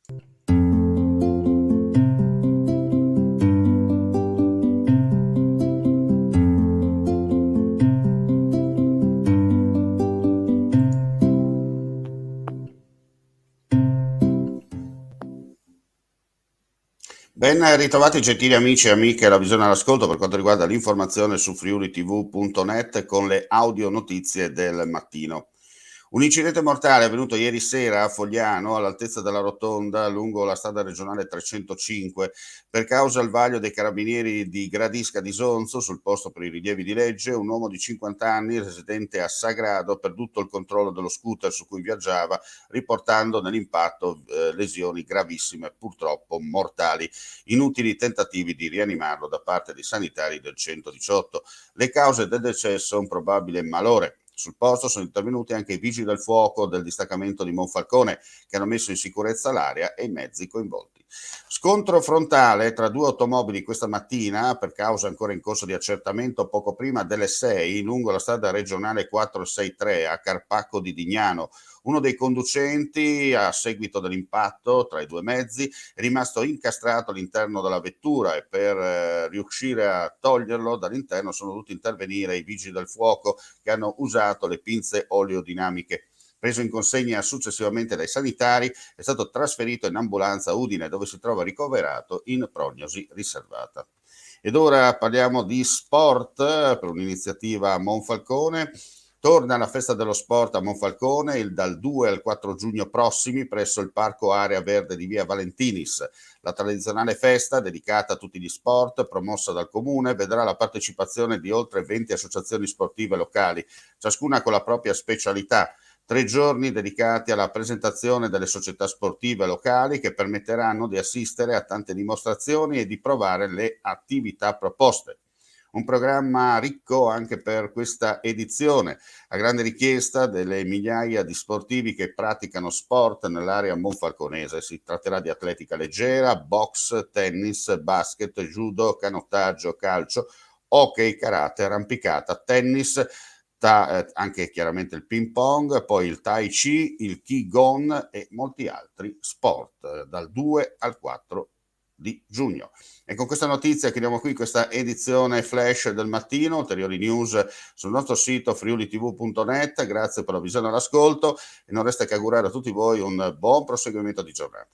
Ben ritrovati gentili amici e amiche alla Visione all'Ascolto per quanto riguarda l'informazione su friulitv.net con le audio notizie del mattino. Un incidente mortale è avvenuto ieri sera a Fogliano, all'altezza della rotonda, lungo la strada regionale 305, per causa al vaglio dei carabinieri di Gradisca di Sonzo, sul posto per i rilievi di legge, un uomo di 50 anni, residente a Sagrado, ha perduto il controllo dello scooter su cui viaggiava, riportando nell'impatto lesioni gravissime, purtroppo mortali. Inutili tentativi di rianimarlo da parte dei sanitari del 118. Le cause del decesso: un probabile malore. Sul posto sono intervenuti anche i vigili del fuoco del distaccamento di Monfalcone, che hanno messo in sicurezza l'area e i mezzi coinvolti. Scontro frontale tra due automobili questa mattina, per causa ancora in corso di accertamento, poco prima delle 6, lungo la strada regionale 463 a Carpacco di Dignano. Uno dei conducenti, a seguito dell'impatto tra i due mezzi, è rimasto incastrato all'interno della vettura e per riuscire a toglierlo dall'interno sono dovuti intervenire i vigili del fuoco, che hanno usato le pinze oleodinamiche. Preso in consegna successivamente dai sanitari, è stato trasferito in ambulanza a Udine, dove si trova ricoverato in prognosi riservata. Ed ora parliamo di sport per un'iniziativa a Monfalcone. Torna la festa dello sport a Monfalcone dal 2 al 4 giugno prossimi presso il Parco Area Verde di Via Valentinis. La tradizionale festa, dedicata a tutti gli sport, promossa dal Comune, vedrà la partecipazione di oltre 20 associazioni sportive locali, ciascuna con la propria specialità. 3 giorni dedicati alla presentazione delle società sportive locali, che permetteranno di assistere a tante dimostrazioni e di provare le attività proposte. Un programma ricco anche per questa edizione, a grande richiesta delle migliaia di sportivi che praticano sport nell'area monfalconese. Si tratterà di atletica leggera, box, tennis, basket, judo, canottaggio, calcio, hockey, karate, arrampicata, tennis, anche chiaramente il ping pong, poi il tai chi, il qigong e molti altri sport dal 2 al 4 di giugno. E con questa notizia chiudiamo qui questa edizione flash del mattino. Ulteriori news sul nostro sito friulitv.net. Grazie per la visione e l'ascolto e non resta che augurare a tutti voi un buon proseguimento di giornata.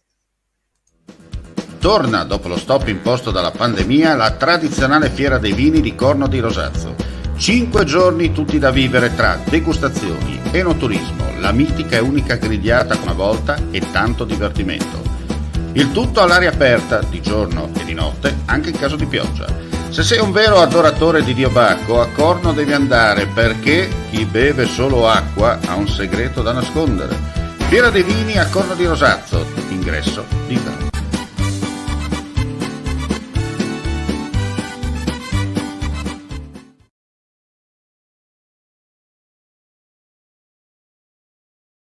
Torna, dopo lo stop imposto dalla pandemia, la tradizionale fiera dei vini di Corno di Rosazzo. 5 giorni tutti da vivere tra degustazioni, enoturismo, la mitica e unica grigliata una volta e tanto divertimento. Il tutto all'aria aperta, di giorno e di notte, anche in caso di pioggia. Se sei un vero adoratore di Dio Bacco, a Corno devi andare, perché chi beve solo acqua ha un segreto da nascondere. Fiera dei vini a Corno di Rosazzo, ingresso libero.